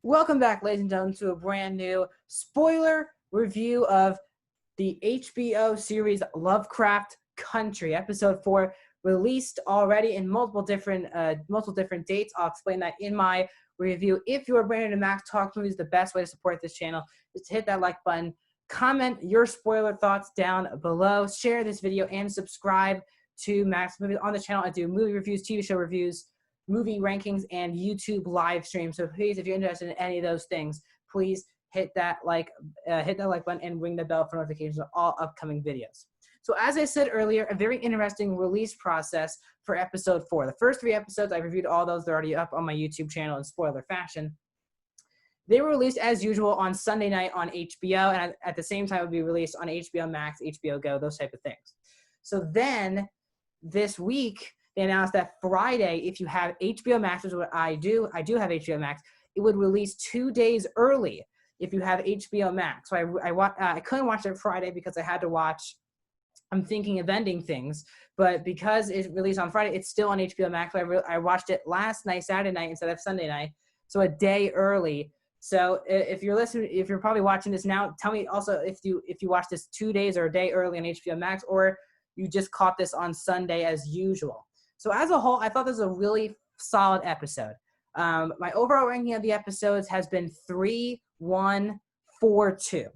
Welcome back, ladies and gentlemen, to a brand new spoiler review of the HBO series Lovecraft Country, episode 4, released already in multiple different dates. I'll explain that in my review. If you are brand new to Max Talk Movies, the best way to support this channel is to hit that like button, comment your spoiler thoughts down below, share this video, and subscribe to Max Movies. On the channel, I do movie reviews, TV show reviews, movie rankings, and YouTube live stream. So please, if you're interested in any of those things, please hit that like button and ring the bell for notifications of all upcoming videos. So as I said earlier, a very interesting release process for episode 4. The first 3 episodes, I reviewed all those. They're already up on my YouTube channel in spoiler fashion. They were released as usual on Sunday night on HBO, and at the same time would be released on HBO Max, HBO Go, those type of things. So then this week, they announced that Friday, if you have HBO Max, which is what I do have HBO Max, it would release 2 days early if you have HBO Max. So I couldn't watch it Friday because I had to watch I'm Thinking of Ending Things, but because it released on Friday, it's still on HBO Max. I watched it last night, Saturday night, instead of Sunday night, so a day early. So if you're probably watching this now, tell me also if you watched this 2 days or a day early on HBO Max, or you just caught this on Sunday as usual. So as a whole, I thought this was a really solid episode. My overall ranking of the episodes has been 3, 1, 4, 2.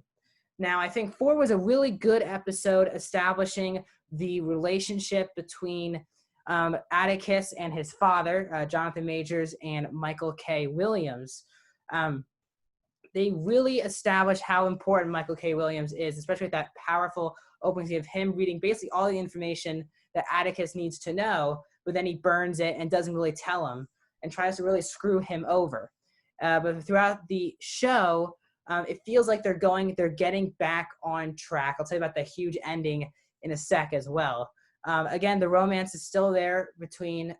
Now, I think 4 was a really good episode establishing the relationship between Atticus and his father, Jonathan Majors, and Michael K. Williams. They really established how important Michael K. Williams is, especially with that powerful opening scene of him reading basically all the information that Atticus needs to know, but then he burns it and doesn't really tell him and tries to really screw him over. But throughout the show, it feels like they're getting back on track. I'll tell you about the huge ending in a sec as well. Again, the romance is still there between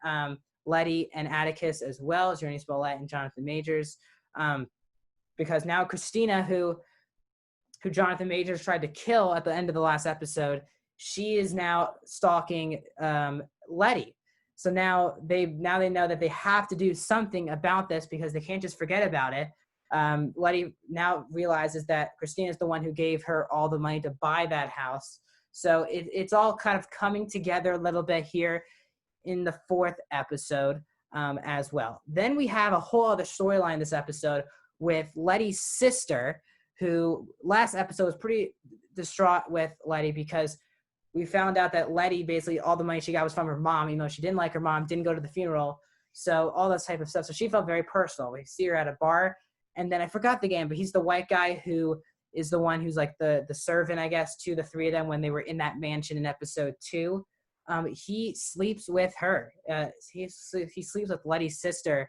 Letty and Atticus, as well as Jurnee Smollett and Jonathan Majors, because now Christina, who Jonathan Majors tried to kill at the end of the last episode, she is now stalking Letty. So now they know that they have to do something about this because they can't just forget about it. Letty now realizes that Christina is the one who gave her all the money to buy that house. So it's all kind of coming together a little bit here in the 4th episode as well. Then we have a whole other storyline this episode with Letty's sister, who last episode was pretty distraught with Letty because we found out that Letty, basically all the money she got was from her mom, even though she didn't like her mom, didn't go to the funeral, so all this type of stuff. So she felt very personal. We see her at a bar, and then I forgot the game, but he's the white guy who is the one who's like the servant, I guess, to the 3 of them when they were in that mansion in episode 2. He sleeps with her. He sleeps with Letty's sister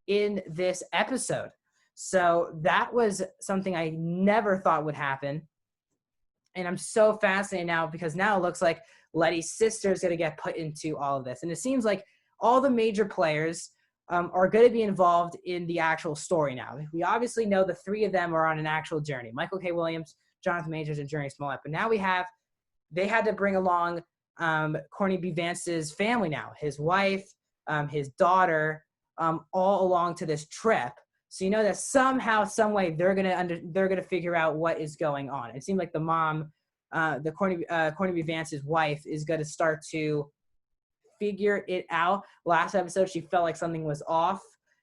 in this episode. So that was something I never thought would happen. And I'm so fascinated now because now it looks like Letty's sister is going to get put into all of this. And it seems like all the major players are going to be involved in the actual story now. We obviously know the 3 of them are on an actual journey. Michael K. Williams, Jonathan Majors, and Jurnee Smollett. But now they had to bring along Courtney B. Vance's family now. His wife, his daughter, all along to this trip. So you know that somehow, some way, they're gonna figure out what is going on. It seemed like the mom, the Courtney B. Vance's wife, is gonna start to figure it out. Last episode, she felt like something was off.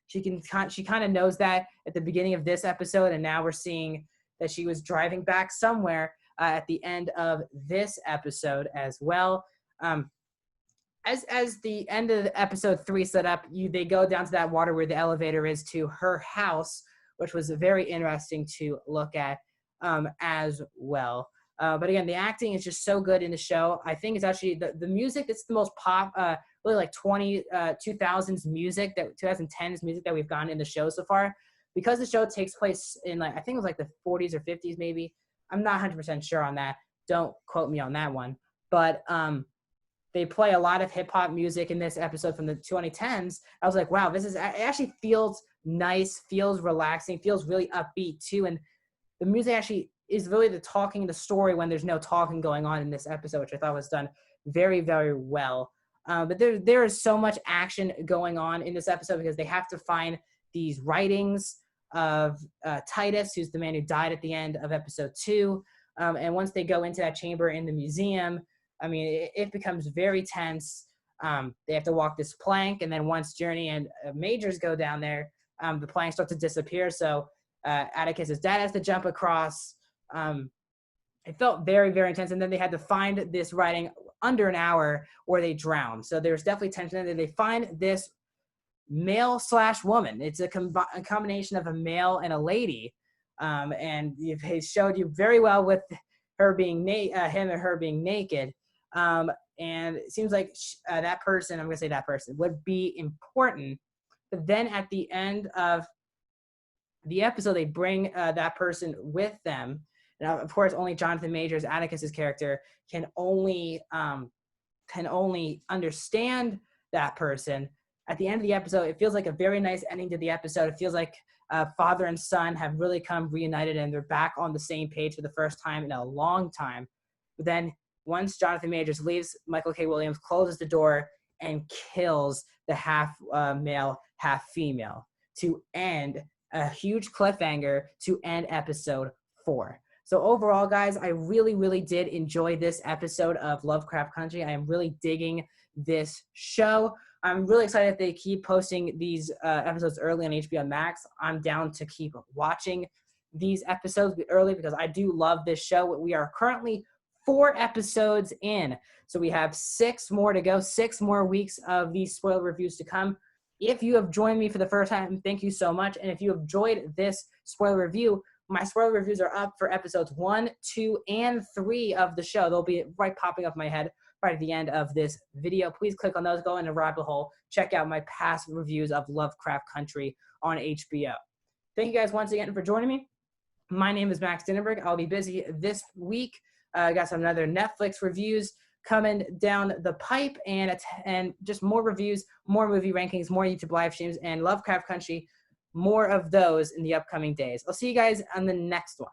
She kind of knows that at the beginning of this episode, and now we're seeing that she was driving back somewhere at the end of this episode as well. As the end of episode 3 set up, they go down to that water where the elevator is to her house, which was very interesting to look at as well. But again, the acting is just so good in the show. I think it's actually the music that's the most pop, really like 2000s music, 2010s music that we've gotten in the show so far. Because the show takes place in I think it was like the 40s or 50s maybe. I'm not 100% sure on that. Don't quote me on that one. But they play a lot of hip-hop music in this episode from the 2010s. I was like, wow, it actually feels nice, feels relaxing, feels really upbeat too. And the music actually is really the story when there's no talking going on in this episode, which I thought was done very, very well. But there is so much action going on in this episode because they have to find these writings of Titus, who's the man who died at the end of episode 2. And once they go into that chamber in the museum, I mean, it becomes very tense. They have to walk this plank, and then once Journey and Majors go down there, the plank starts to disappear. So Atticus's dad has to jump across. It felt very, very intense. And then they had to find this writing under an hour or they drown. So there's definitely tension. And then they find this male/woman. It's a combination of a male and a lady. And he showed you very well with her being him and her being naked. And it seems like that person, I'm going to say that person, would be important. But then at the end of the episode, they bring that person with them. Now, of course, only Jonathan Majors, Atticus's character, can only understand that person. At the end of the episode, it feels like a very nice ending to the episode. It feels like father and son have really come reunited, and they're back on the same page for the first time in a long time. But then once Jonathan Majors leaves, Michael K. Williams closes the door and kills the half male, half female to end a huge cliffhanger to end episode 4. So overall, guys, I really, really did enjoy this episode of Lovecraft Country. I am really digging this show. I'm really excited that they keep posting these episodes early on HBO Max. I'm down to keep watching these episodes early because I do love this show. We are currently 4 episodes in. So we have 6 more to go, 6 more weeks of these spoiler reviews to come. If you have joined me for the first time, thank you so much. And if you have enjoyed this spoiler review, my spoiler reviews are up for episodes 1, 2, and 3 of the show. They'll be right popping up in my head right at the end of this video. Please click on those, go in the rabbit hole, check out my past reviews of Lovecraft Country on HBO. Thank you guys once again for joining me. My name is Max Dinenberg. I'll be busy this week. I got some other Netflix reviews coming down the pipe, and just more reviews, more movie rankings, more YouTube live streams, and Lovecraft Country, more of those in the upcoming days. I'll see you guys on the next one.